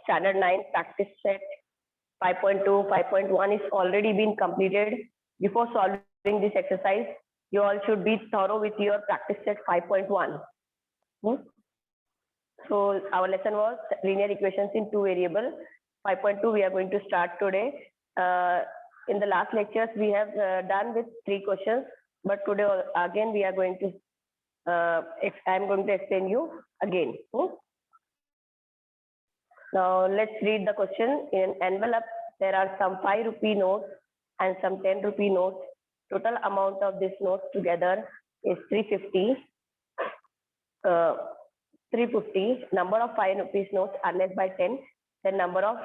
standard 9 practice set 5.2, 5.1 is already been completed. Before solving this exercise, you all should be thorough with your practice set 5.1. So our lesson was linear equations in two variables. 5.2 we are going to start today. In the last lectures we have done with 3 questions, but today again we are going to I am going to explain you again. Now let's read the question. In envelope there are some 5 rupee notes and some 10 rupee notes. Total amount of these notes together is 350. 350. Number of 5 rupees notes are less by 10. Then number of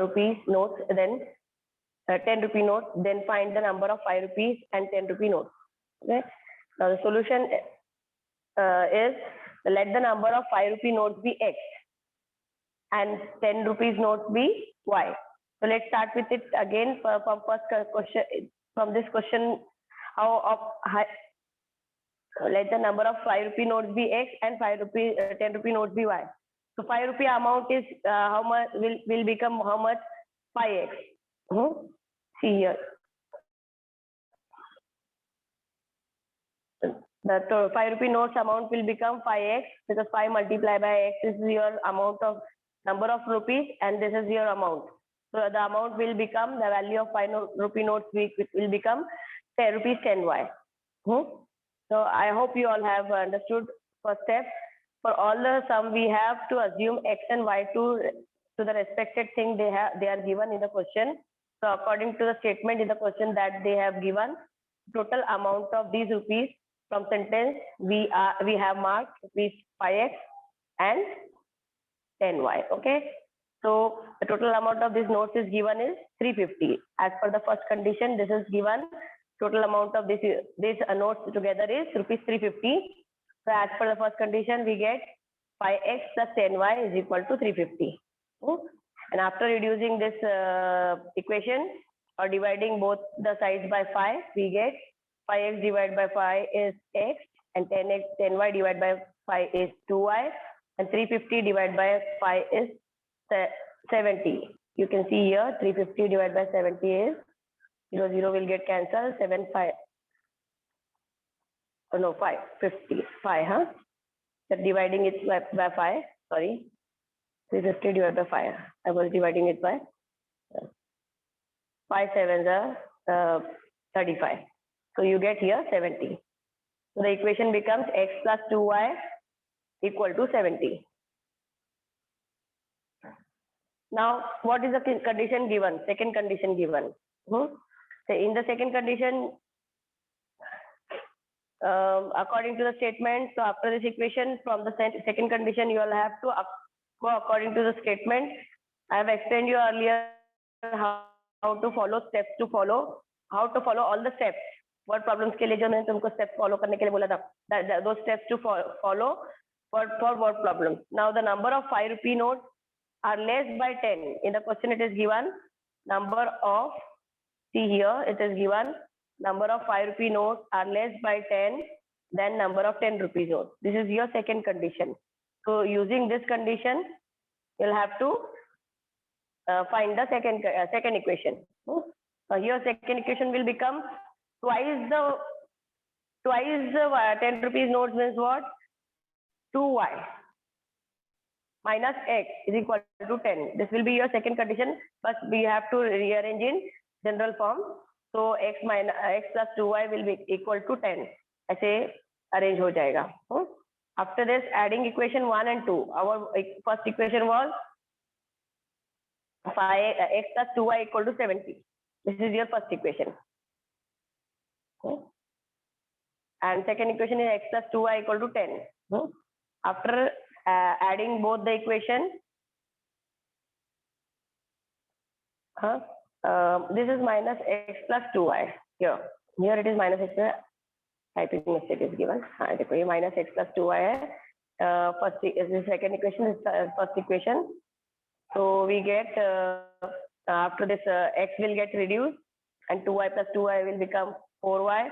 rupees notes, then 10 rupee notes. Then find the number of 5 rupees and 10 rupee notes. Okay. Now the solution is, let the number of 5 rupee notes be X and 10 rupees notes be Y. So let's start with it again from first question. From this question, let the number of 5 rupee notes be X and 10 rupee notes be Y. So 5 rupee amount is how much will become how much? 5X. See here. The 5 rupee notes amount will become 5X because 5 multiplied by X is your amount of number of rupees and this is your amount. So the amount will become, the value of 5 rupee notes will become 10 rupees 10Y. So I hope you all have understood first step. For all the sum we have to assume X and Y to the respected thing they are given in the question. So according to the statement in the question that they have given, total amount of these rupees from sentence we have marked rupees 5X and 10Y. Okay. So the total amount of these notes is given is 350. As per the first condition, this is given. Total amount of these notes together is rupees 350. So as per the first condition, we get 5X plus 10Y is equal to 350. And after reducing this equation or dividing both the sides by 5, we get 5X divided by 5 is X and 10Y divided by 5 is 2Y and 350 divided by 5 is 70. You can see here 350 divided by 70 is 0 will get cancelled. 7 5. Oh no, 5 50 5. So dividing it by 5. Sorry, 350 divided by 5. I was dividing it by 5 sevens are 35. So you get here 70. So the equation becomes X plus 2Y equal to 70. Now, what is the condition given? Second condition given. So in the second condition, according to the statement, so after this equation, from the second condition, you will have to go according to the statement. I have explained you earlier how to follow, steps to follow, how to follow all the steps. What problems के लिए जो मैंने तुमको steps follow करने के लिए बोला था, those steps to follow for what problem. Now the number of 5 rupee notes are less by 10. In the question it is given number of, see here it is given number of 5 rupee notes are less by 10 than number of 10 rupees notes. This is your second condition. So using this condition, you'll have to find the second equation. Here second equation will become twice the 10 rupees notes means what? 2Y minus X is equal to 10. This will be your second condition, but we have to rearrange in general form. So X plus 2Y will be equal to 10. ऐसे arrange हो जाएगा. After this, adding equation 1 and 2. Our first equation was 5X plus 2Y equal to 70. This is your first equation. And second equation is X plus 2Y equal to 10. After adding both the equation, this is minus X plus 2Y. Here it is minus X. Typing mistake is given. Minus X plus 2Y. First is the second equation is first equation. So we get after this X will get reduced and 2Y plus 2Y will become 4Y.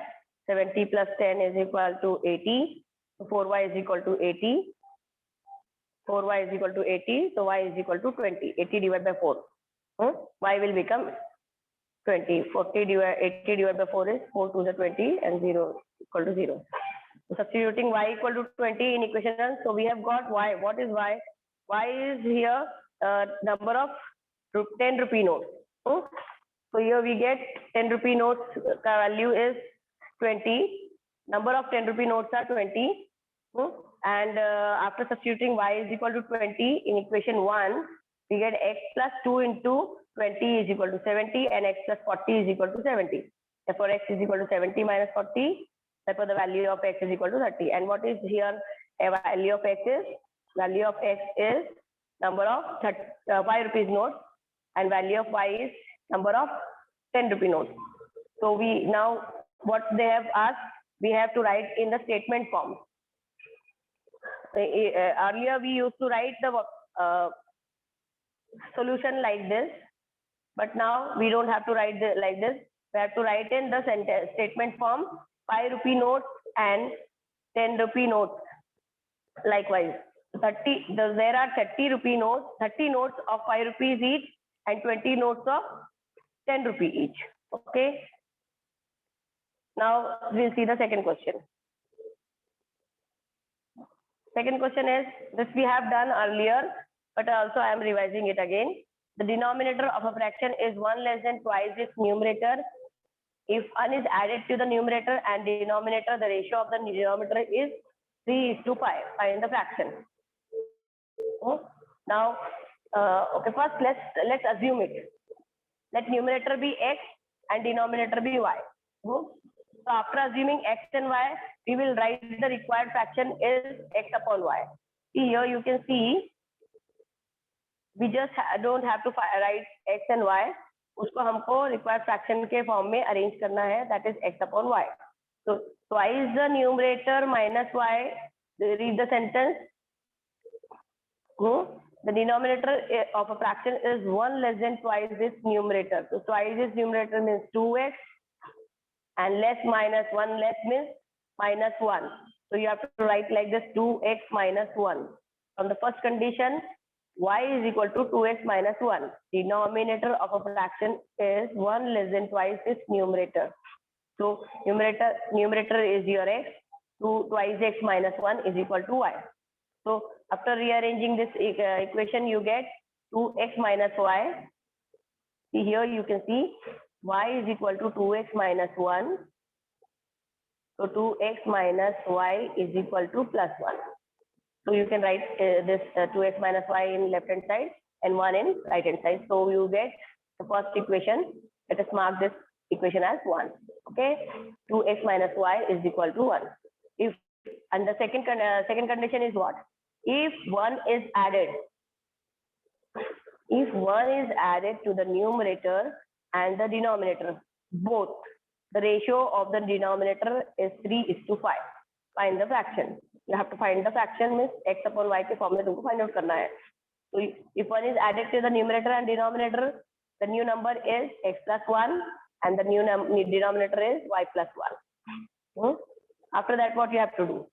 70 plus 10 is equal to 80. So 4Y is equal to 80. 4y is equal to 80. So y is equal to 20. 80 divided by 4. Y will become 20. 80 divided by 4 is 4 to the 20 and 0 equal to 0. So substituting y equal to 20 in equation 1. So we have got y. What is y? Y is here number of 10 rupee notes. So here we get 10 rupee notes value is 20. Number of 10 rupee notes are 20. And after substituting y is equal to 20 in equation 1, we get x plus 2 into 20 is equal to 70 and x plus 40 is equal to 70. Therefore, x is equal to 70 minus 40. Therefore, the value of x is equal to 30. And what is here a value of x is? Value of x is number of 5 rupees notes and value of y is number of 10 rupee notes. So we now what they have asked, we have to write in the statement form. Earlier we used to write the solution like this, but now we don't have to write like this. We have to write in the statement form 5 rupee notes and 10 rupee notes. Likewise, there are 30 rupee notes, 30 notes of 5 rupees each and 20 notes of 10 rupee each. Okay. Now we'll see the second question. Second question is, this we have done earlier, but also I am revising it again. The denominator of a fraction is 1 less than twice its numerator. If 1 is added to the numerator and denominator, the ratio of the denominator is 3:5. Find the fraction. Now, okay, first let's assume it. Let numerator be x and denominator be y. So after assuming x and y, we will write the required fraction is x upon y. See here you can see we just don't have to write x and y. उसको हमको required fraction के form में arrange करना है, that is x upon y. So twice the numerator minus y. Read the sentence. The denominator of a fraction is 1 less than twice its numerator. So twice its numerator means 2x and less minus 1 less means minus 1. So you have to write like this 2x minus 1. From the first condition, y is equal to 2x minus 1. Denominator of a fraction is 1 less than twice its numerator. So numerator is your x. 2 x minus 1 is equal to y. So after rearranging this equation, you get 2x minus y. See here you can see y is equal to 2x minus 1. So 2x minus y is equal to plus 1. So you can write this 2x minus y in left hand side and 1 in right hand side. So you get the first equation. Let us mark this equation as 1. Okay, 2x minus y is equal to 1. If and the second condition is what? If 1 is added, to the numerator and the denominator, both, the ratio of the denominator is 3:5. Find the fraction. You have to find the fraction means x upon y के form में तुमको find out करना है. So if 1 is added to the numerator and denominator, the new number is x plus 1 and the new denominator is y plus 1. After that, what you have to do?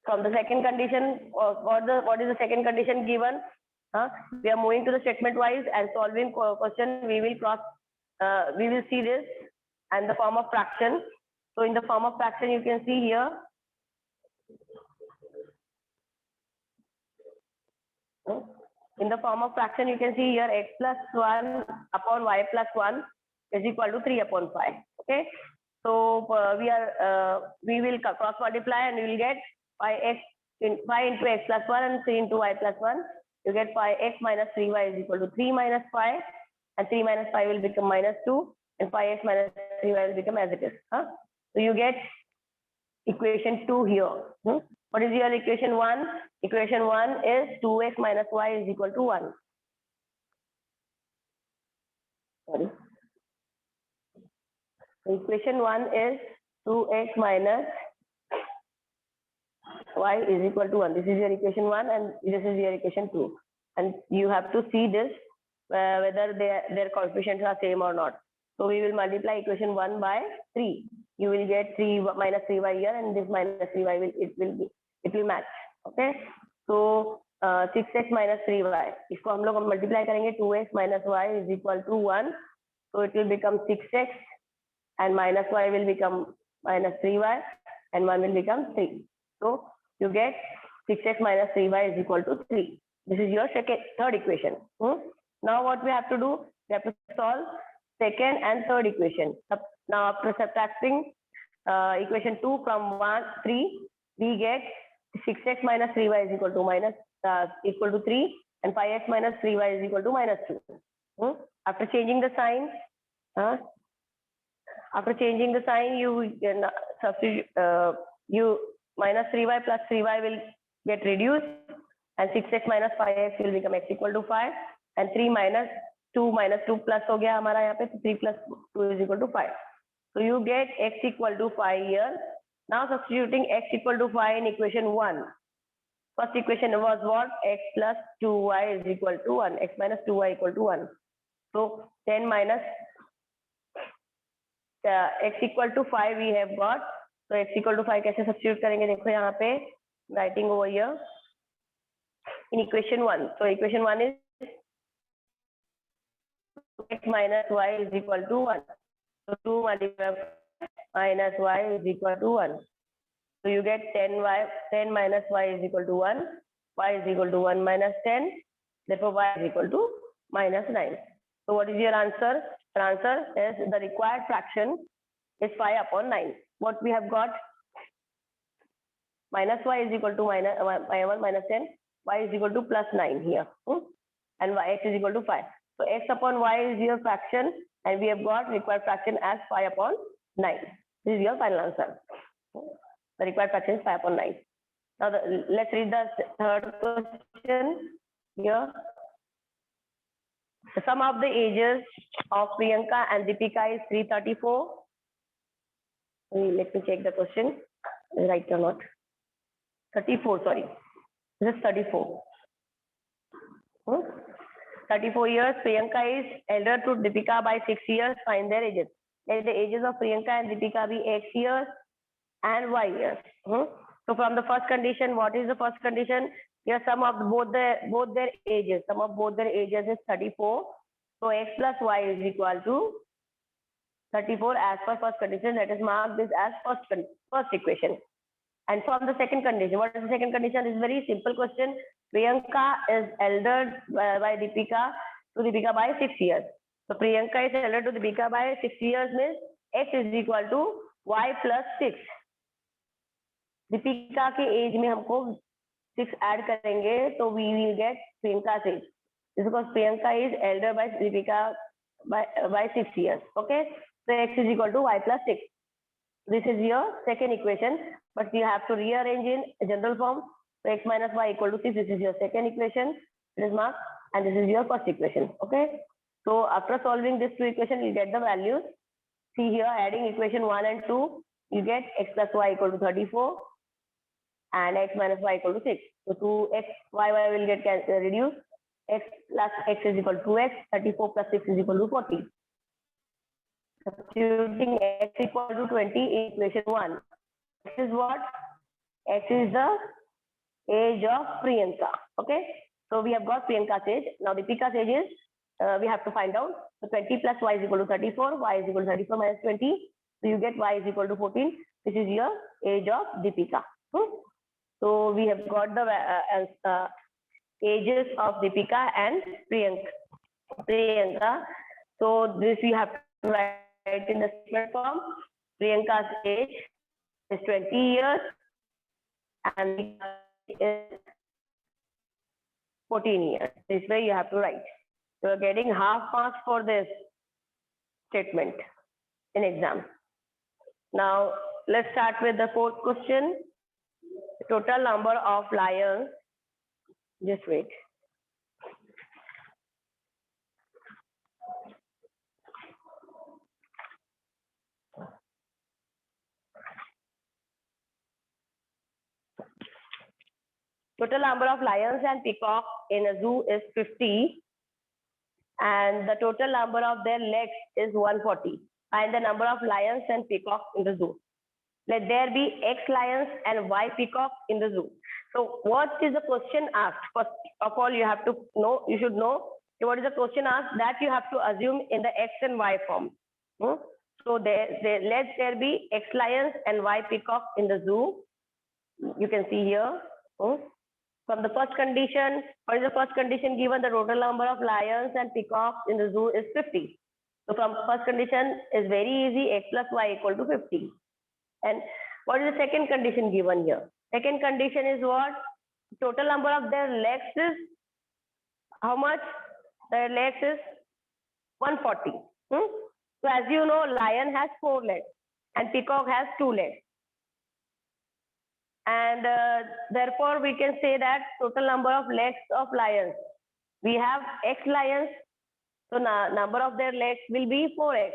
From the second condition, what is the second condition given? We are moving to the statement wise and solving question. We will see this and the form of fraction. So in the form of fraction, you can see here. In the form of fraction, you can see here x plus 1 upon y plus 1 is equal to 3 upon 5. Okay. So we will cross multiply and we will get 5 into x plus 1 and 3 into y plus 1. You get 5x minus 3y is equal to 3 minus 5 and 3 minus 5 will become minus 2 and 5x minus 3y will become as it is. So you get equation 2 here. What is your equation 1? Equation 1 is 2x minus y is equal to 1. Sorry. Equation 1 is 2x minus y is equal to 1. This is your equation 1 and this is your equation 2. And you have to see this whether their coefficients are same or not. So we will multiply equation 1 by 3. You will get 3 minus 3y here and this minus 3y will match. Okay. तो 6x minus 3y, इसको हम लोग multiply करेंगे 2x minus y is equal to 1, so it will become 6x and minus y will become minus 3y and 1 will become 3. So you get 6x minus 3y is equal to 3. This is your third equation. Now what we have to do? We have to solve second and third equation. Now after subtracting equation 2 from 3, we get 6x minus 3y is equal to 3 and 5x minus 3y is equal to minus 2. After changing the sign, you substitute you minus 3y plus 3y will get reduced and 6x minus 5x will become x equal to 5 and 3 minus 2 plus हो गया हमारा यहाँ पे, 3 plus 2 is equal to 5. So you get x equal to 5 here. Now substituting x equal to 5 in equation 1. First equation was what? X plus 2y is equal to 1. X minus 2y equal to 1. So 10 minus x equal to 5 we have got. So x equal to 5 कैसे substitute करेंगे? देखो यहाँ पे writing over here in equation 1. So equation 1 is x minus y is equal to 1. So 2 multiplied minus y is equal to 1. So you get 10 minus y is equal to 1. Y is equal to 1 minus 10. Therefore y is equal to minus 9. So what is your answer? The answer is the required fraction is 5 upon 9. What we have got? Minus y is equal to minus 1 minus 10. Y is equal to plus 9 here. And x is equal to 5. So x upon y is your fraction and we have got required fraction as 5 upon 9. This is your final answer. The required fraction is 5 upon 9. Now let's read the third question here. The sum of the ages of Priyanka and Deepika is 334. Let me check the question. Right or not? 34, sorry. This is 34. 34 years. Priyanka is elder to Deepika by 6 years. Find their ages. Let the ages of Priyanka and Deepika be x years and y years. So from the first condition, what is the first condition? Here sum of both their ages. Sum of both their ages is 34. So x plus y is equal to 34 as per first condition. Let us mark this as first equation. And from the second condition, what is the second condition? This is very simple question. Priyanka is elder by Deepika to Deepika by 6 years. So Priyanka is elder to Deepika by 6 years means x is equal to y plus 6. Deepika के age में हमको 6 add करेंगे तो we will get Priyanka's age. Because Priyanka is elder by Deepika by 6 years. Okay. So x is equal to y plus 6. This is your second equation, but you have to rearrange in general form. So x minus y equal to 6. This is your second equation. It is marked, and this is your first equation. Okay. So after solving these two equations, you get the values. See here, adding equation 1 and 2, you get x plus y equal to 34, and x minus y equal to 6. So 2x, y will get reduced. X plus x is equal to 2x. 34 plus 6 is equal to 40. Substituting x equal to 20 in equation 1. This is what? X is the age of Priyanka. Okay. So we have got Priyanka's age. Now Deepika's age is, we have to find out. So 20 plus y is equal to 34. Y is equal to 34 minus 20. So you get y is equal to 14. This is your age of Deepika. So we have got the ages of Deepika and Priyanka. So this we have to write in the statement form. Priyanka's age is 20 years and is 14 years. This way you have to write. You are getting half marks for this statement in exam. Now let's start with the fourth question. Total number of lions. Just wait. Total number of lions and peacocks in a zoo is 50 and the total number of their legs is 140. Find the number of lions and peacocks in the zoo. Let there be X lions and Y peacocks in the zoo. So what is the question asked? First of all, you have to know, you should know what is the question asked, that you have to assume in the X and Y form. So let there be X lions and Y peacock in the zoo. You can see here. From the first condition, what is the first condition given? The total number of lions and peacocks in the zoo is 50. So from first condition is very easy, X plus Y equal to 50. And what is the second condition given here? Second condition is what? Total number of their legs is how much? Their legs is 140. So as you know, lion has 4 legs and peacock has 2 legs. And therefore, we can say that total number of legs of lions. We have X lions, so number of their legs will be 4X.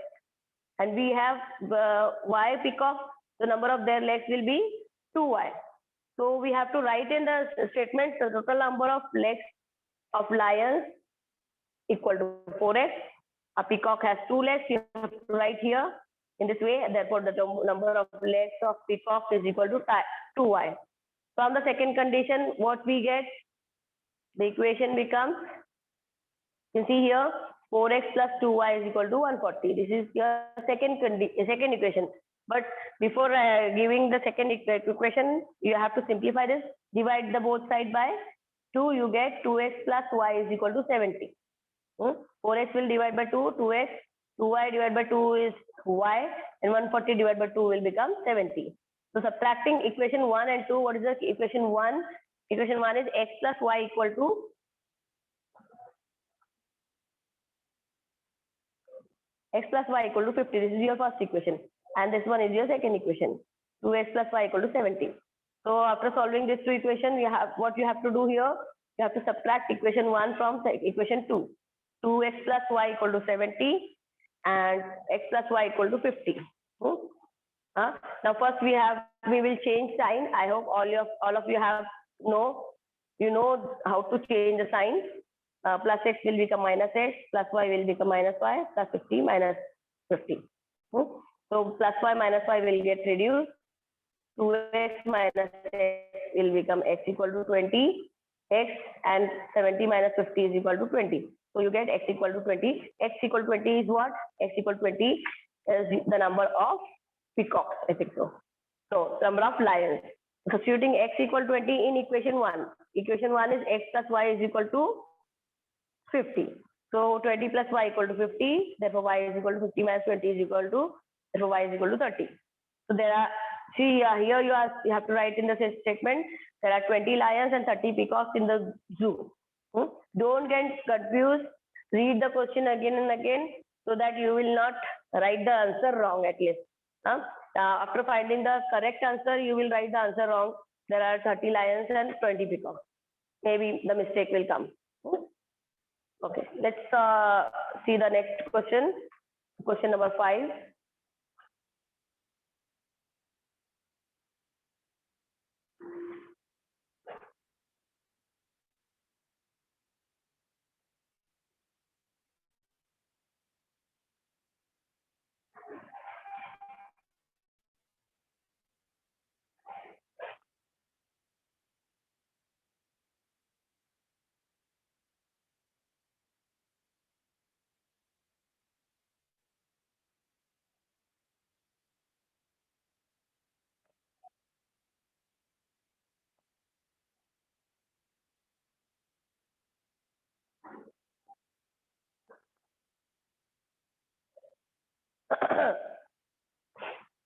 And we have Y peacock, the number of their legs will be 2Y. So we have to write in the statement the total number of legs of lions equal to 4X. A peacock has 2 legs, you have to write here in this way. Therefore, the number of legs of peacock is equal to 2Y. From the second condition, what we get? The equation becomes, you see here, 4X plus 2Y is equal to 140. This is your second equation. But before giving the second equation, you have to simplify this. Divide the both side by 2. You get 2X plus Y is equal to 70. 4X will divide by 2, 2X. 2Y divided by 2 is Y. And 140 divided by 2 will become 70. So subtracting equation 1 and 2, what is the equation 1? Equation 1 is X plus Y equal to X plus Y equal to 50. This is your first equation. And this one is your second equation. 2X plus Y equal to 70. So after solving these two equations, what you have to do here, you have to subtract equation 1 from equation 2. 2X plus Y equal to 70 and X plus Y equal to 50. Now first we will change sign. I hope all of you know how to change the sign. Plus X will become minus X, plus Y will become minus Y, plus 50 minus 50. So plus Y minus Y will get reduced. 2X minus X will become X equal to 20. X and 70 minus 50 is equal to 20. So you get X equal to 20. X equal to 20 is what? X equal to 20 is the number of peacocks, I think so. So number of lions. Substituting X equal to 20 in equation 1. Equation 1 is X plus Y is equal to 50. So 20 plus Y equal to 50. Therefore Y is equal to 50 minus 20 is equal to, therefore Y is equal to 30. So there are, see here you have to write in the statement, there are 20 lions and 30 peacocks in the zoo. Don't get confused. Read the question again and again so that you will not write the answer wrong at least. After finding the correct answer, you will write the answer wrong. There are 30 lions and 20 peacocks. Maybe the mistake will come. Okay, let's see the next question. Question number 5.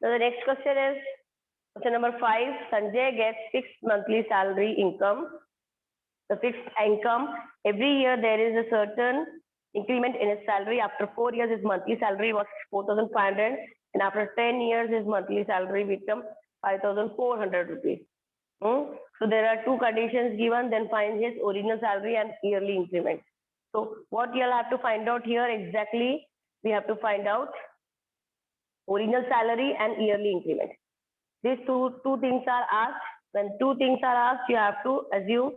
So the next question is question number 5. Sanjay gets fixed monthly salary income. The fixed income, every year there is a certain increment in his salary. After 4 years, his monthly salary was 4,500, and after 10 years, his monthly salary become 5,400 rupees. So there are two conditions given, then find his original salary and yearly increment. So what you'll have to find out here exactly, we have to find out original salary and yearly increment. These two things are asked. When two things are asked, you have to assume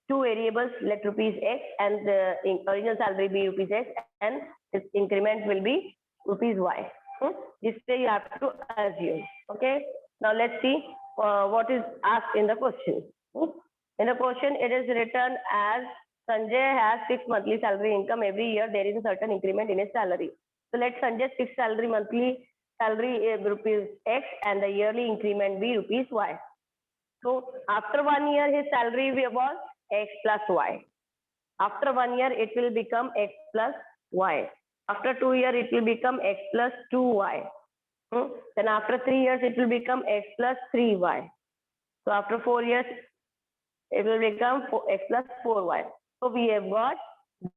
two variables, let rupees X and the original salary be rupees X and its increment will be rupees Y. This way you have to assume. Okay. Now let's see what is asked in the question. In the question, it is written as Sanjay has fixed monthly salary income. Every year there is a certain increment in his salary. So let Sanjay's fixed salary monthly salary is rupees X and the yearly increment be rupees Y. So after 1 year his salary was X plus Y. After 1 year it will become X plus Y. After 2 years it will become X plus 2Y. Then after 3 years it will become X plus 3Y. So after 4 years it will become X plus 4Y. So we have got,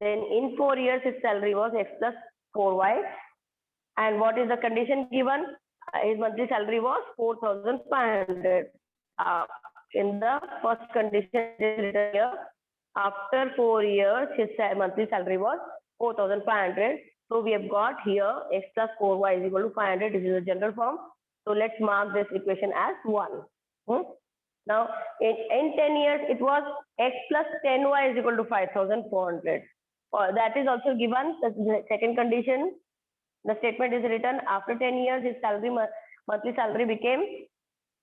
then in 4 years his salary was X plus 4Y. And what is the condition given? His monthly salary was 4,500. In the first condition here, after 4 years his monthly salary was 4,500. So we have got here X plus 4Y is equal to 500. This is a general form. So let's mark this equation as 1. Now in 10 years it was X plus 10Y is equal to 5,400. That is also given. The second condition, the statement is written after 10 years his salary monthly salary became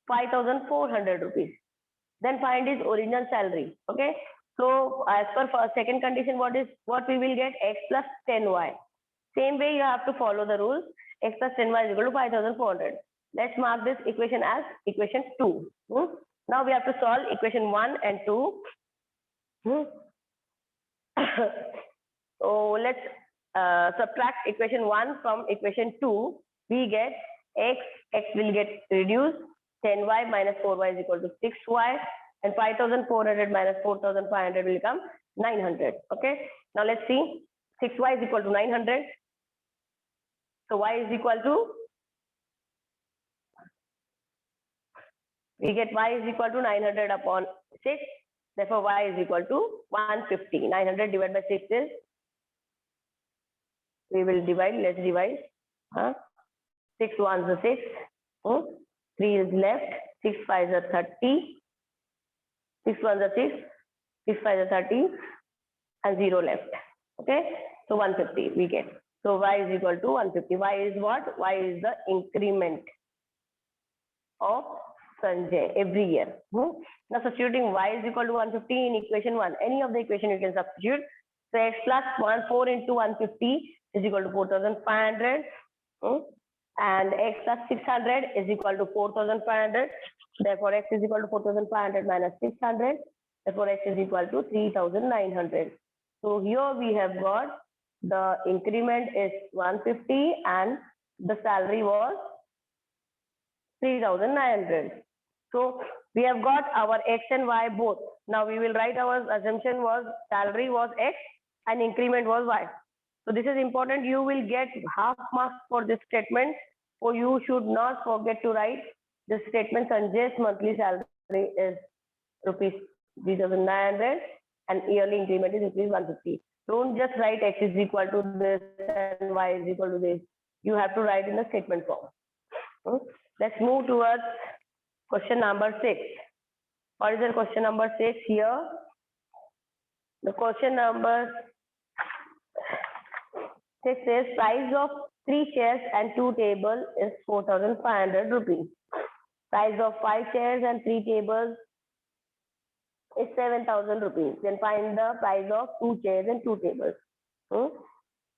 5,400 rupees. Then find his original salary. Okay. So as per second condition, what we will get? X plus 10Y. Same way you have to follow the rules. X plus 10Y is equal to 5,400. Let's mark this equation as equation 2. Now we have to solve equation 1 and 2. So let's subtract equation 1 from equation 2. We get X will get reduced. 10Y minus 4Y is equal to 6Y. And 5,400 minus 4,500 will become 900. Okay. Now let's see. 6Y is equal to 900. So Y is equal to, we get Y is equal to 900 upon 6. Therefore, Y is equal to 150. 900 divided by 6 is, we will divide. Let's divide. 6 ones are 6. 3 is left. 6 5s are 30. 6 ones are 6. 6 5s are 30. And 0 left. Okay. So 150 we get. So Y is equal to 150. Y is what? Y is the increment of Sanjay every year. Now substituting Y is equal to 150 in equation 1. Any of the equation you can substitute. So X plus 4 into 150 is equal to 4,500. And X plus 600 is equal to 4,500. Therefore, X is equal to 4,500 minus 600. Therefore, X is equal to 3,900. So here we have got the increment is 150 and the salary was 3,900. So we have got our X and Y both. Now we will write our assumption was salary was X and increment was Y. So this is important. You will get half marks for this statement. So you should not forget to write this statement. Sanjay's monthly salary is rupees 3,900 and yearly increment is rupees 150. Don't just write X is equal to this and Y is equal to this. You have to write in the statement form. Let's move towards question number 6. What is the question number 6 here? The question number 6 says price of 3 chairs and 2 tables is 4,500 rupees. Price of 5 chairs and 3 tables is 7,000 rupees. Then find the price of 2 chairs and 2 tables.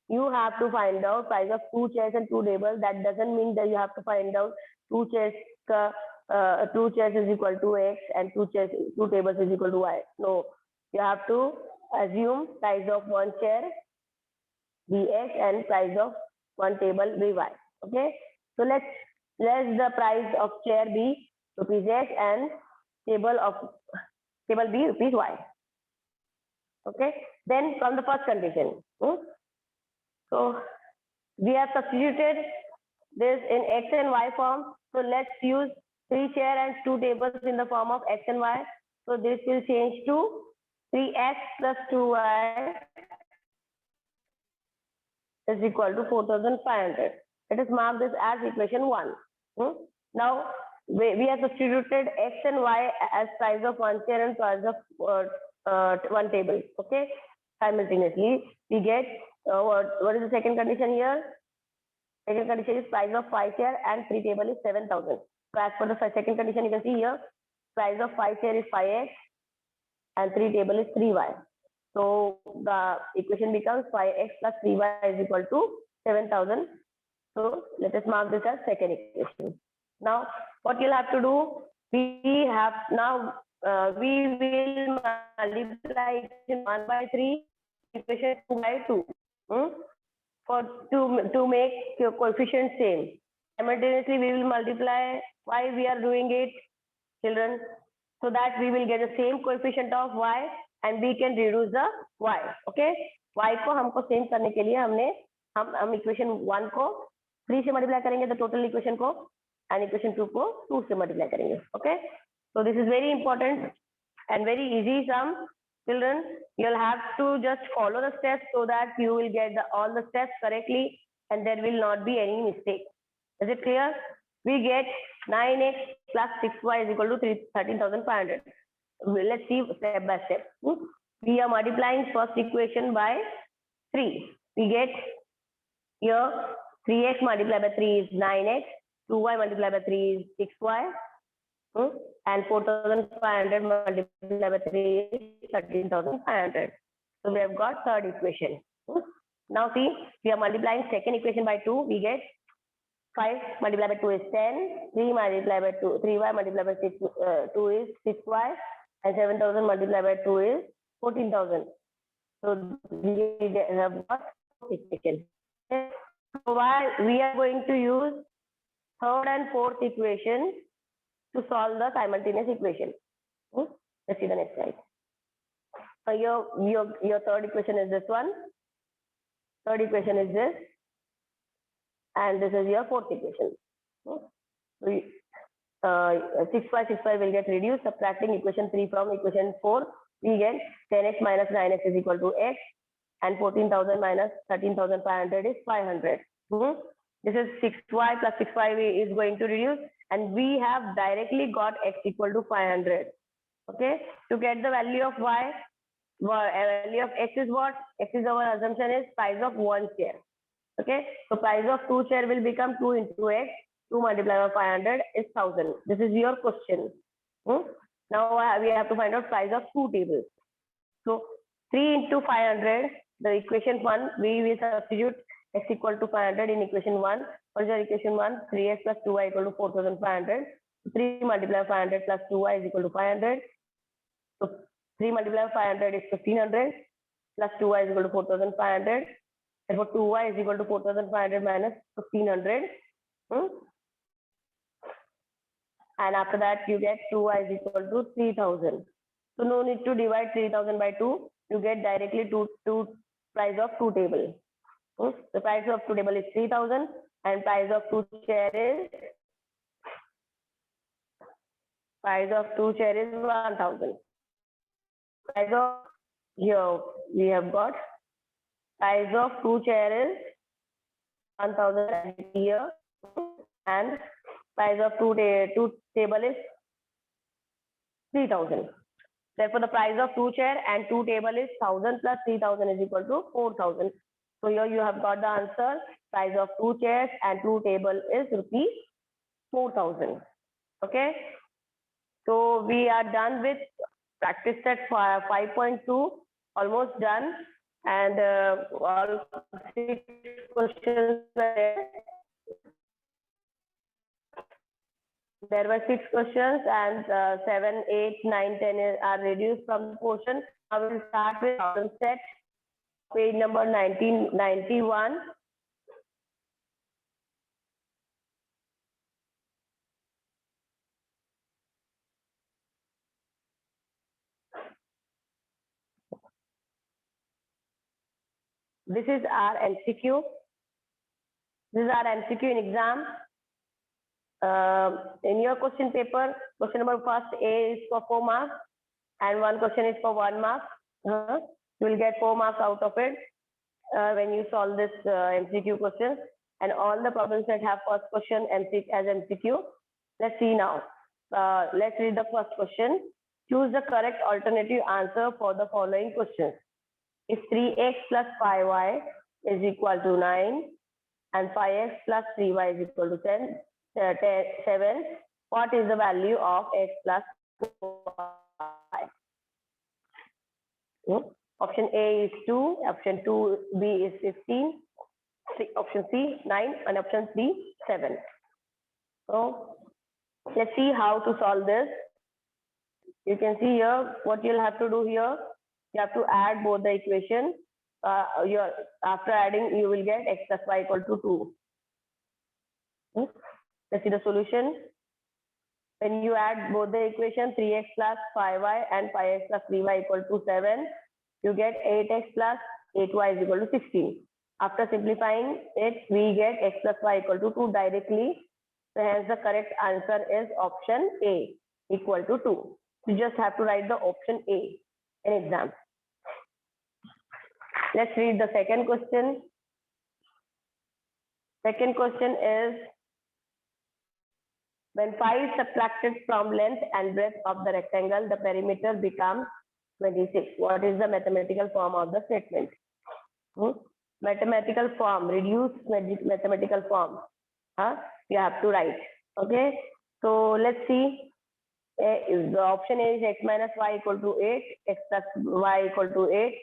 You have to find out price of 2 chairs and 2 tables. That doesn't mean that you have to find out 2 chairs is equal to X and 2 tables is equal to Y. No, you have to assume price of 1 chair be X and price of 1 table be Y. Okay. So let the price of chair be rupees X and table be rupees Y. Okay. Then from the first condition. So we have substituted this in X and Y form. So let's use 3 chairs and 2 tables in the form of X and Y. So this will change to 3X plus 2Y is equal to 4,500. Let us mark this as equation 1. Now we have substituted X and Y as price of 1 chair and price of 1 table. Okay. Simultaneously, we get what is the second condition here? Second condition is price of 5 chair and 3 table is 7,000. So as for the second condition, you can see here price of 5 chair is 5X and 3 table is 3y. So the equation becomes 5x plus 3y is equal to 7,000. So let us mark this as second equation. Now what you'll have to do, we have now we will multiply equation 1 by 3, equation 2 by 2. For to make your coefficient same. Simultaneously we will multiply. Why we are doing it, children? So that we will get the same coefficient of y and we can reduce the y. Okay, y को हमको same करने के लिए हम equation 1 को 3 से multiply करेंगे the total equation को, एंड इक्वेशन 2 को 2 से मल्टीप्लाई करेंगे. Okay, so this is very important and very easy sum. Children, you'll have to just follow the steps so that you will get all the steps correctly and there will not be any mistake. Is it clear? We get 9x plus 6y is equal to 13,500. Let's see step by step. We are multiplying first equation by 3. We get here 3x multiplied by 3 is 9x, 2y multiplied by 3 is 6y, and 4,500 multiplied by 3 is 13,500. So we have got third equation. Now see, we are multiplying second equation by 2. We get 5 multiplied by 2 is 10, 3 multiplied by 2, 3y multiplied by 2 is 6y, and 7,000 multiplied by 2 is 14,000. So we have got equation. So while we are going to use third and fourth equation to solve the simultaneous equation. Let's see the next slide. So your third equation is this one. Third equation is this. And this is your fourth equation. 6y, 6y will get reduced. Subtracting equation 3 from equation 4, we get 10x minus 9x is equal to x, and 14,000 minus 13,500 is 500. This is 6y plus 6y is going to reduce, and we have directly got x equal to 500. Okay, to get the value of y, value of x is what? X is, our assumption is price of 1 share. Okay, so price of 2 share will become 2 into x. 2 multiplied by 500 is 1000. This is your question. Now we have to find out price of 2 tables. So 3 into 500, the equation 1, we will substitute x equal to 500 in equation 1. What is your equation 1? 3x plus 2y equal to 4,500. 3 multiplied by 500 plus 2y is equal to 500. So 3 multiplied by 500 is 1500 plus 2y is equal to 4,500. Therefore 2y is equal to 4,500 minus 1500. And after that you get 2y is equal to 3000. So no need to divide 3000 by 2. You get directly two price of 2 table. The price of 2 table is 3000 and price of 2 chair is 1000. Price of, here we have got price of 2 chair is 1000 here, and price of 2 table is 3000. Therefore the price of 2 chair and 2 table is 1000 plus 3000 is equal to 4000. So here you have got the answer. Price of 2 chairs and 2 table is rupees 4000. Okay, so we are done with practice set 5.2, almost done, and all 6 questions were there. There were 6 questions, and 7, 8, 9, 10 are reduced from the portion. I will start with problem set, page number 1991. This is our MCQ. This is our MCQ in exam. In your question paper, question number first A is for 4 marks and 1 question is for 1 mark. You will get 4 marks out of it when you solve this MCQ question, and all the problems that have first question as MCQ. Let's see now. Let's read the first question. Choose the correct alternative answer for the following questions. If 3x plus 5y is equal to 9 and 5x plus 3y is equal to 7, what is the value of x plus y? Option A is 2, option 2B is 15, option C 9, and option D 7. So let's see how to solve this. You can see here what you'll have to do here. You have to add both the equation. After adding, you will get x plus y equal to 2. Let's see the solution. When you add both the equation 3x plus 5y and 5x plus 3y equal to 7, you get 8x plus 8y is equal to 16. After simplifying it, we get x plus y equal to 2 directly. So hence the correct answer is option A, equal to 2. You just have to write the option A in exam. Let's read the second question. Second question is, when 5 is subtracted from length and breadth of the rectangle, the perimeter becomes 26. What is the mathematical form of the statement? Mathematical form, reduced mathematical form. You have to write. Okay. So let's see. The option A is x minus y equal to 8, x plus y equal to 8.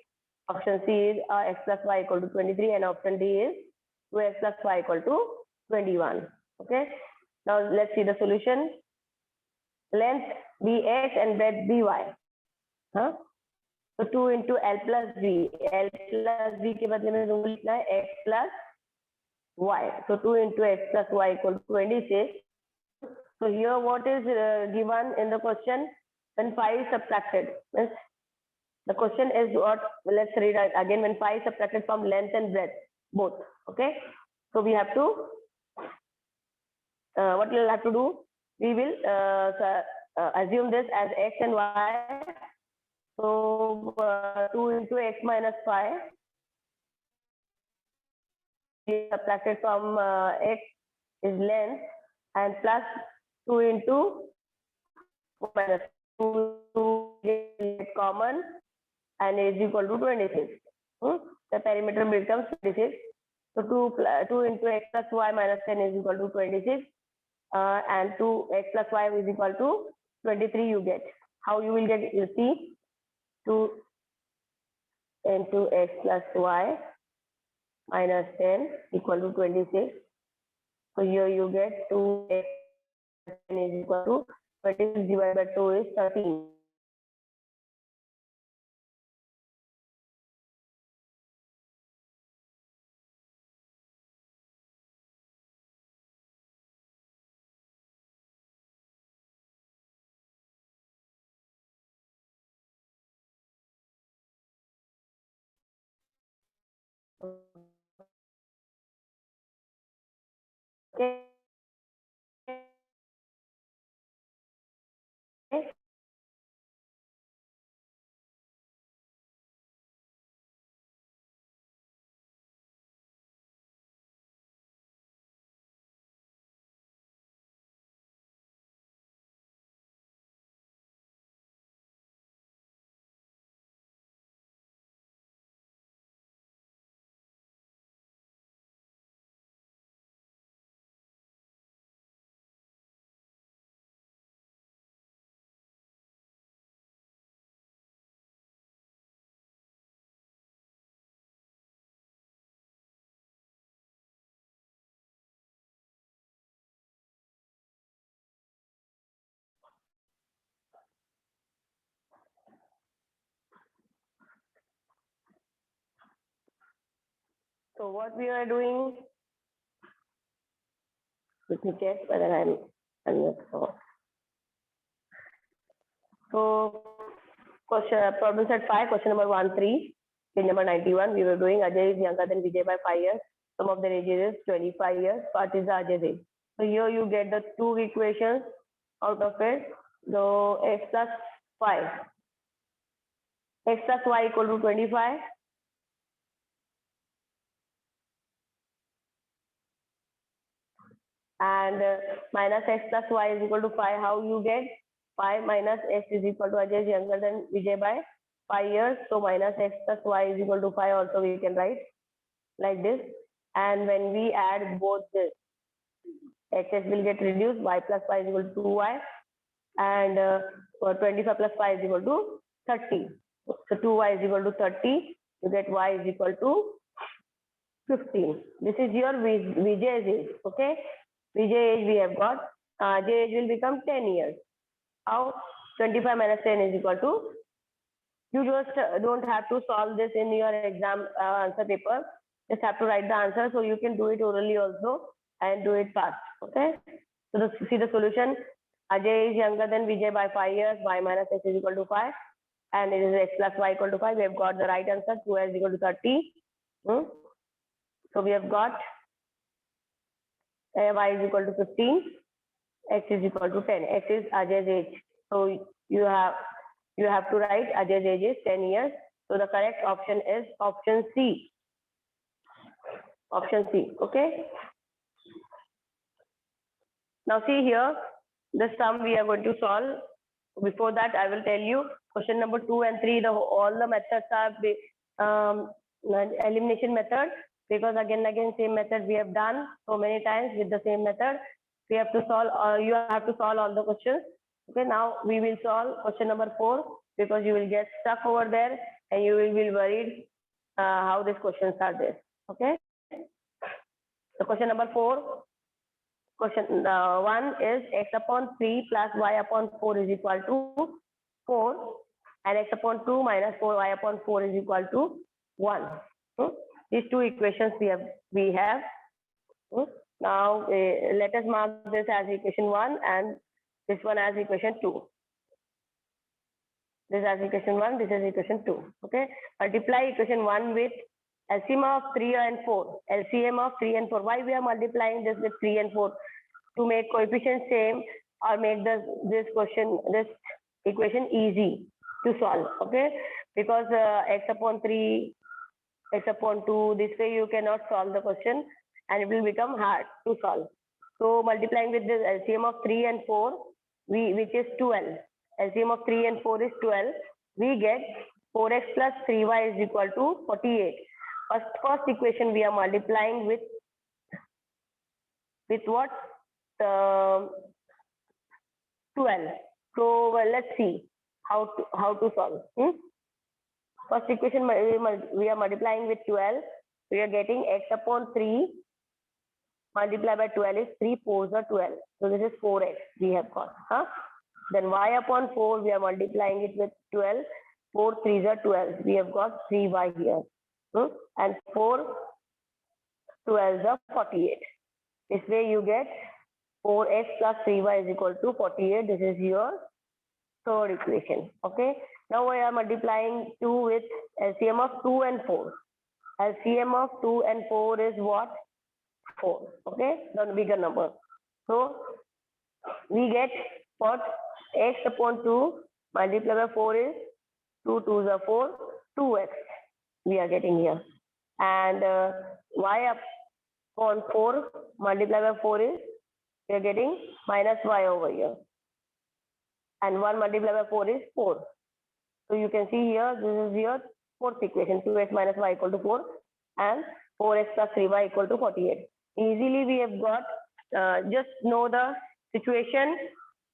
Option C is x plus y equal to 23, and option D is 2x plus y equal to 21. Okay. Now let's see the solution. Length bx and breadth by. So 2 into L plus b. L plus b के बदले में rule लिखना है x plus y. So 2 into x plus y equal to 26. So here what is given in the question? When 5 is subtracted. The question is what? Let's read it again. When 5 is subtracted from length and breadth, both. Okay. So we have to, what we'll have to do? We will assume this as x and y. So 2 into x minus 5 is subtracted from x is length, and plus 2 into minus 2 is common and is equal to 26. The perimeter becomes 26. So 2 into x plus y minus 10 is equal to 26. And 2x plus y is equal to 23 you get. How you will get it? You see, 2 into x plus y minus 10 equal to 26. So here you get 2x is equal to 26 divided by 2 is 13. Okay. So what we are doing, let me check whether I'm not. So question problem set 5, question number 1-3, page number 91. We were doing Ajay is younger than Vijay by 5 years. Sum of their ages is 25 years. What is the Ajay's age? So here you get the two equations out of it. So x plus 5. X plus y equal to 25. And minus x plus y is equal to 5. How you get 5 minus x is equal to Ajay is younger than Vijay by 5 years. So minus x plus y is equal to 5 also we can write like this. And when we add both this, x's will get reduced, y plus y is equal to 2y. And 25 plus 5 is equal to 30. So 2y is equal to 30. You get y is equal to 15. This is your Vijay's age. Okay. Vijay age we have got. J age will become 10 years. How? 25 minus 10 is equal to. You just don't have to solve this in your exam answer paper. Just have to write the answer, so you can do it orally also and do it fast. Okay. So see the solution. Ajay is younger than Vijay by 5 years. Y minus x is equal to 5. And it is x plus y equal to 5. We have got the right answer. 2y is equal to 30. So we have got y is equal to 15. X is equal to 10. X is Ajay's age. So you have to write Ajay's age is 10 years. So the correct option is option C. Option C. Okay. Now see here, the sum we are going to solve. Before that, I will tell you question number 2 and 3. All the methods are elimination method, because again same method we have done so many times with the same method. We have to solve. You have to solve all the questions. Okay. Now we will solve question number 4, because you will get stuck over there and you will be worried how these questions are there. Okay. So question number 4. Question 1 is x upon 3 plus y upon 4 is equal to 4, and x upon 2 minus 4y upon 4 is equal to 1. These two equations we have. Now let us mark this as equation 1 and this one as equation 2. This as equation 1, this is equation 2. Okay. Multiply equation 1 with LCM of 3 and 4. LCM of 3 and 4. Why we are multiplying this with 3 and 4? To make coefficients same or make this equation easy to solve. Okay. Because x upon 3, x upon 2, this way you cannot solve the question and it will become hard to solve. So multiplying with this LCM of 3 and 4, which is 12. LCM of 3 and 4 is 12. We get 4x plus 3y is equal to 48. First equation we are multiplying with what? 12. So let's see how to solve. First equation we are multiplying with 12. We are getting x upon 3 multiplied by 12 is 3 4s are 12. So this is 4x we have got. Then y upon 4 we are multiplying it with 12. 4 3s are 12. We have got 3y here. And 4 12s are 48. This way you get 4x plus 3y is equal to 48. This is your third equation. Okay. Now we are multiplying 2 with LCM of 2 and 4. LCM of 2 and 4 is what? 4. Okay. The bigger number. So we get what? X upon 2 multiplied by 4 is 2 2s are 4. 2x we are getting here. And y upon 4 multiplied by 4 is, we are getting minus y over here. And 1 multiplied by 4 is 4. So you can see here, this is your fourth equation. 2x minus y equal to 4. And 4x plus 3y equal to 48. Easily we have got, just know the situation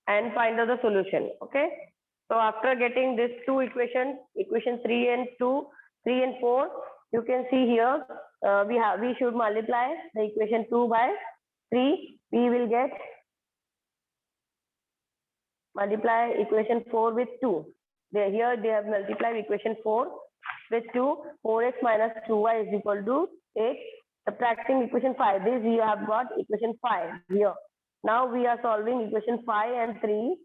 and find out the solution. Okay. So after getting these two equations, equation 3 and 4, you can see here, we should multiply the equation 2 by 3. We will get multiply equation 4 with 2. Here they have multiplied equation 4 with 2. 4x minus 2y is equal to 8. Subtracting equation 5. This you have got equation 5 here. Now we are solving equation 5 and 3.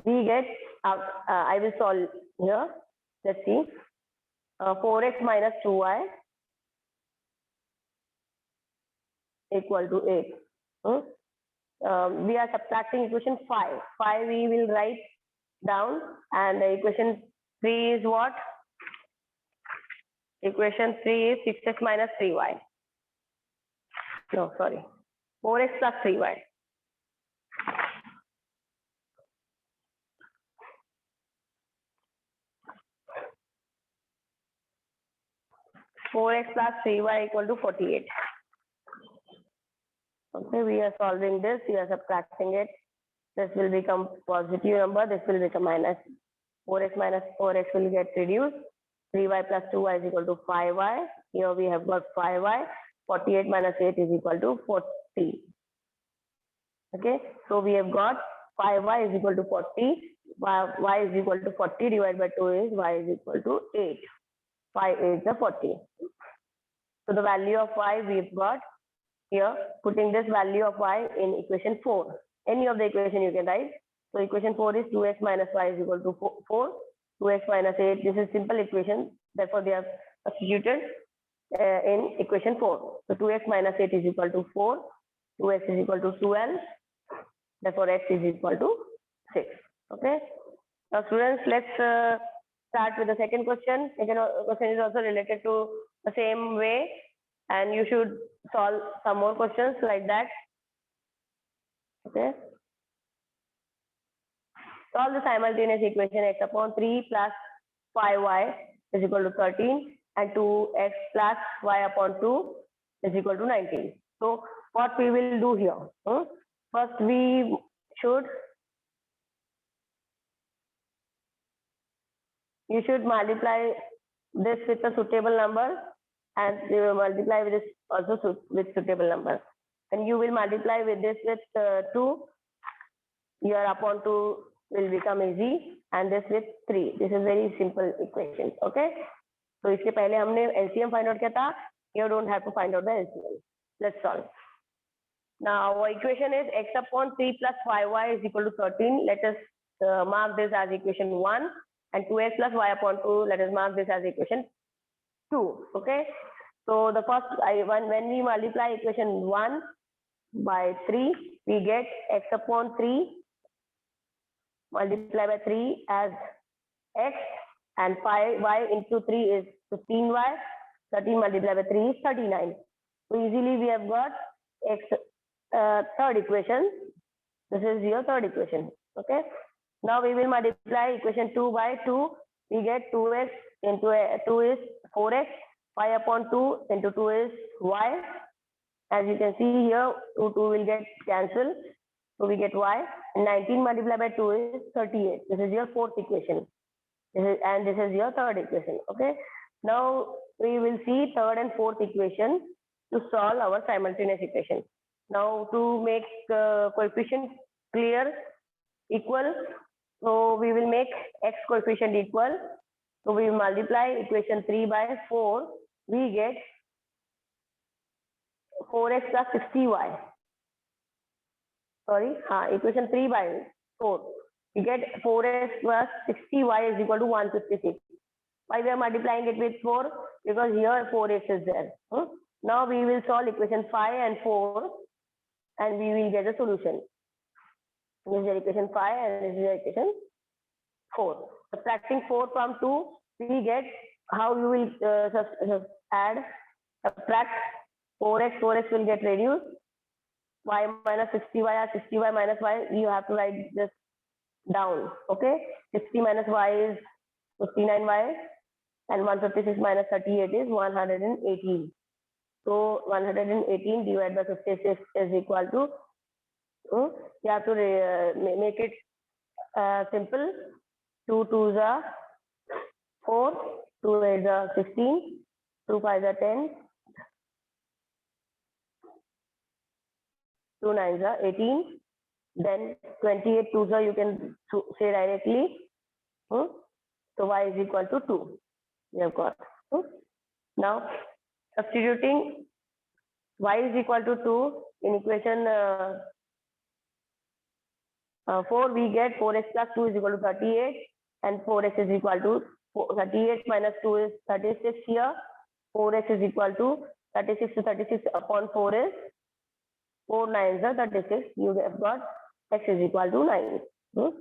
We get, I will solve here. Let's see. 4x minus 2y equal to 8. We are subtracting equation 5. 5 we will write down, and the equation 3 is what? Equation 3 is 6x minus 3y. No, sorry. 4x plus 3y. (4x plus 3y equal to 48). Okay, we are solving this. We are subtracting it. This will become positive number. This will become minus. 4x minus 4x will get reduced. 3y plus 2y is equal to 5y. Here we have got 5y. 48 minus 8 is equal to 40. Okay, so we have got 5y is equal to 40. Y is equal to 40 divided by 2 is y is equal to 8. 5 is the 40. So the value of y we've got here, putting this value of y in equation 4. Any of the equation you can write. So equation 4 is 2x minus y is equal to 4. 2x minus 8, this is simple equation. Therefore, they are substituted in equation 4. So 2x minus 8 is equal to 4. 2x is equal to 12. Therefore, x is equal to 6. Okay. Now, students, let's start with the second question. Second question is also related to the same way, and you should solve some more questions like that. Okay. Solve the simultaneous equation x upon 3 plus 5y is equal to 13 and 2x plus y upon 2 is equal to 19. So what we will do here? First, we should you should multiply this with a suitable number, and you will multiply with this also with suitable number, and you will multiply with this with 2. Your upon 2 will become easy, and this with 3. This is very simple equation. Okay. So इसके पहले हमने LCM find out किया था. You don't have to find out the LCM. Let's solve. Now our equation is x upon 3 plus 5y is equal to 13. Let us mark this as equation 1, and 2x plus y upon 2. Let us mark this as equation 2. Okay. So the first when we multiply equation 1 by 3, we get x upon 3 multiply by 3 as x, and 5y into 3 is 15y. 13 multiplied by 3 is 39. So easily we have got x third equation. This is your third equation. Okay. Now we will multiply equation 2 by 2. We get 2x into 2 is 4x. Y upon 2 into 2 is y. As you can see here, 2 will get cancelled. So we get y. 19 multiplied by 2 is 38. This is your fourth equation. And this is your third equation. Okay. Now we will see third and fourth equation to solve our simultaneous equation. Now to make coefficient clear equal, so we will make x coefficient equal. So we multiply equation 3 by 4. We get 4x plus 60y. Sorry, equation 3 by 4. We get 4x plus 60y is equal to 156. Why we are multiplying it with 4? Because here 4x is there. Now we will solve equation 5 and 4, and we will get a solution. This is equation 5 and this is equation 4. Subtracting 4 from 2, we get how you will subtract 4x. 4x will get reduced. Y minus 60y or 60y minus y, you have to write this down. Okay. 60 minus y is 59y, and 156 minus 38 is 118. So 118 divided by 56 is equal to, you have to make it simple. 2 2s are 4, 2 8s are 16, 2 5s are 10, 2 9s are 18. Then 28 2s are, you can say directly. So y is equal to 2. We have got. Now substituting y is equal to 2 in equation 4, we get 4x plus 2 is equal to 38, and 4x is equal to 38 minus 2 is 36 here. 4x is equal to 36, so 36 upon 4 is 4 9s are 36. You have got x is equal to 9.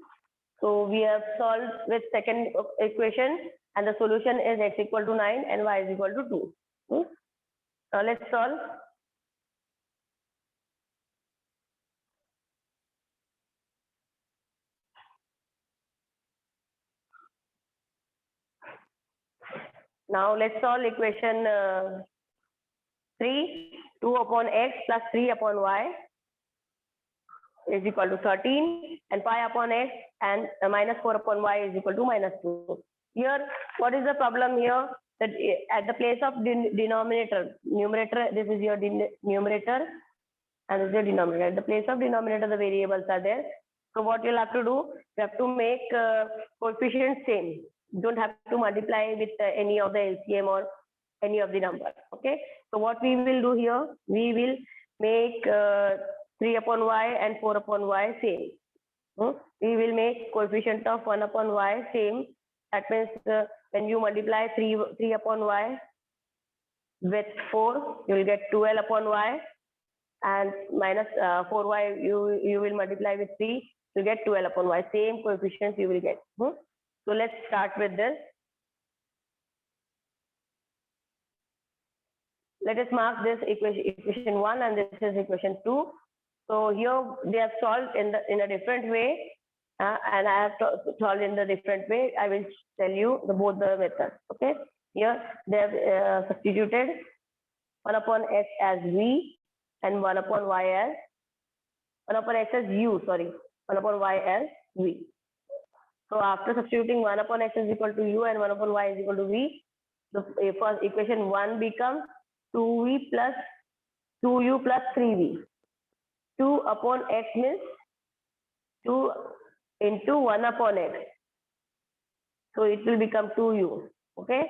So we have solved with second equation, and the solution is x equal to 9 and y is equal to 2. Now let's solve. Now let's solve equation 3. 2 upon x plus 3 upon y is equal to 13, and 5 upon x and minus 4 upon y is equal to minus 2. Here, what is the problem here? That at the place of denominator, numerator, this is your numerator and this is your denominator. At the place of denominator, the variables are there. So what you'll have to do, you have to make coefficients same. You don't have to multiply with any of the LCM or any of the number. Okay. So what we will do here, we will make 3 upon y and 4 upon y same. We will make coefficient of 1 upon y same. That means when you multiply 3 upon y with 4, you will get 12 upon y, and minus 4y you will multiply with 3, you get 12 upon y. Same coefficients you will get. So let's start with this. Let us mark this equation 1 and this is equation 2. So here they have solved in a different way, and I have solved in the different way. I will tell you both the methods. Okay. Here they have substituted 1 upon x as v and 1 upon y as 1 upon x as u. Sorry, 1 upon y as v. So after substituting 1 upon x is equal to u and 1 upon y is equal to v, the first equation 1 becomes 2v plus 2u plus 3v. 2 upon x means 2 into 1 upon x. So it will become 2u. Okay.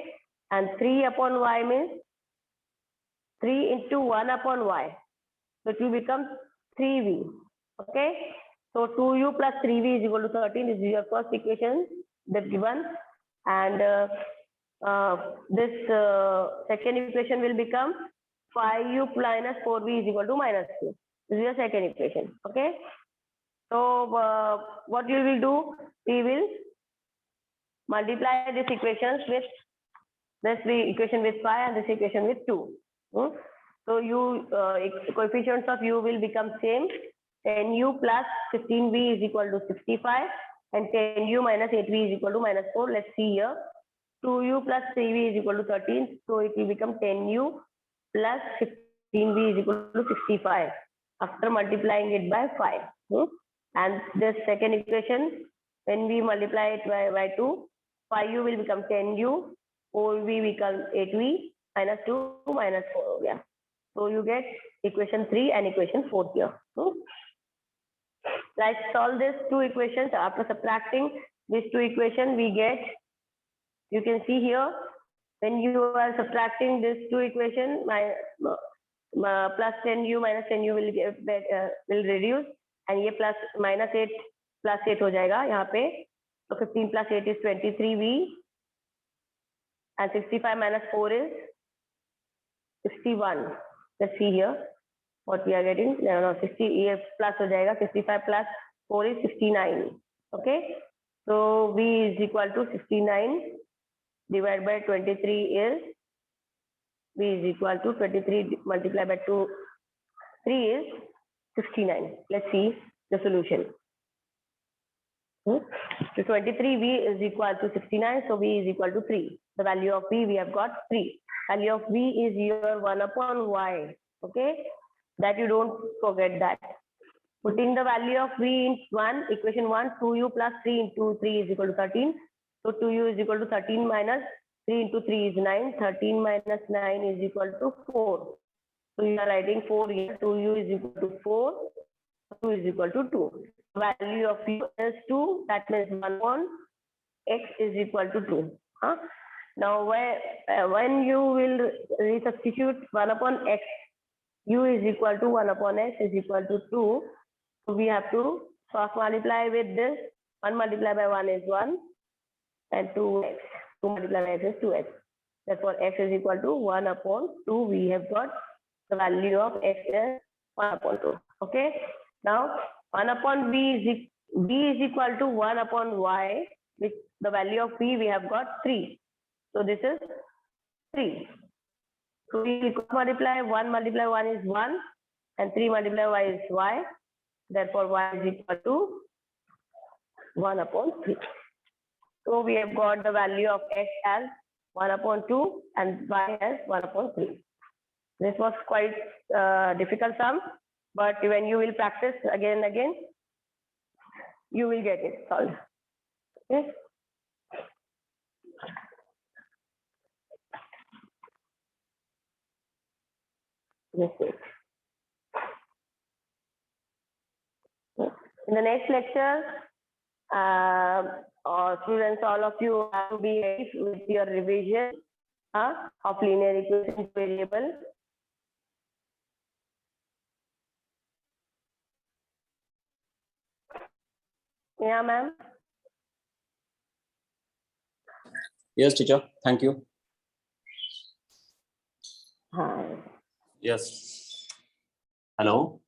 And 3 upon y means 3 into 1 upon y. So it will become 3v. Okay. So 2u plus 3v is equal to 13. This is your first equation that given. And this second equation will become 5u minus 4v is equal to minus 2. This is your second equation. Okay. So what you will do, we will multiply these equations with this equation with 5 and this equation with 2. So you coefficients of u will become same. 10u plus 15v is equal to 65 and 10u minus 8v is equal to minus 4. Let's see here. 2u plus 3v is equal to 13. So it will become 10u plus 15v is equal to 65 after multiplying it by 5. And this second equation, when we multiply it by 2, 5u will become 10u, 4v becomes 8v, minus 2 minus 4. Yeah. So you get equation 3 and equation 4 here. Let's solve these two equations. After subtracting these two equations, we get, you can see here, when you are subtracting these two equations, plus 10u minus 10u will reduce, and ये plus minus 8 plus 8 हो जाएगा यहाँ पे. So 15 plus 8 is 23v, and 65 minus 4 is 61. Let's see here what we are getting. No, 60 ये plus हो जाएगा. 65 plus 4 is 69. Okay. So v is equal to 69 divided by 23 is, v is equal to 23 multiplied by 3 is 69. Let's see the solution. So 23v is equal to 69. So v is equal to 3. The value of v we have got 3. Value of v is your 1 upon y. Okay. That you don't forget that. Putting the value of v in equation 1, 2u plus 3 into 3 is equal to 13. So 2u is equal to 13 minus 3 into 3 is 9. 13 minus 9 is equal to 4. So you are writing 4 here. 2u is equal to 4. 2 is equal to 2. Value of u is 2. That means 1 upon x is equal to 2. Now when you will resubstitute 1 upon x, u is equal to 1 upon x is equal to 2. So we have to cross multiply with this. 1 multiplied by 1 is 1 and 2x. 2 multiplied by x is 2x. Therefore x is equal to 1 upon 2. We have got the value of x is 1 upon 2. Okay. Now 1 upon v is equal to 1 upon y, which the value of v we have got 3. So this is 3. So we will multiply 1 multiply 1 is 1 and 3 multiply y is y. Therefore y is equal to 1 upon 3. So we have got the value of x as 1 upon 2 and y as 1 upon 3. This was quite difficult sum, but when you will practice again and again, you will get it solved. Okay. Just wait. In the next lecture, students, all of you have to be ready with your revision of linear equations variable. Yeah, ma'am. Yes, teacher. Thank you. Hi. Yes. Hello.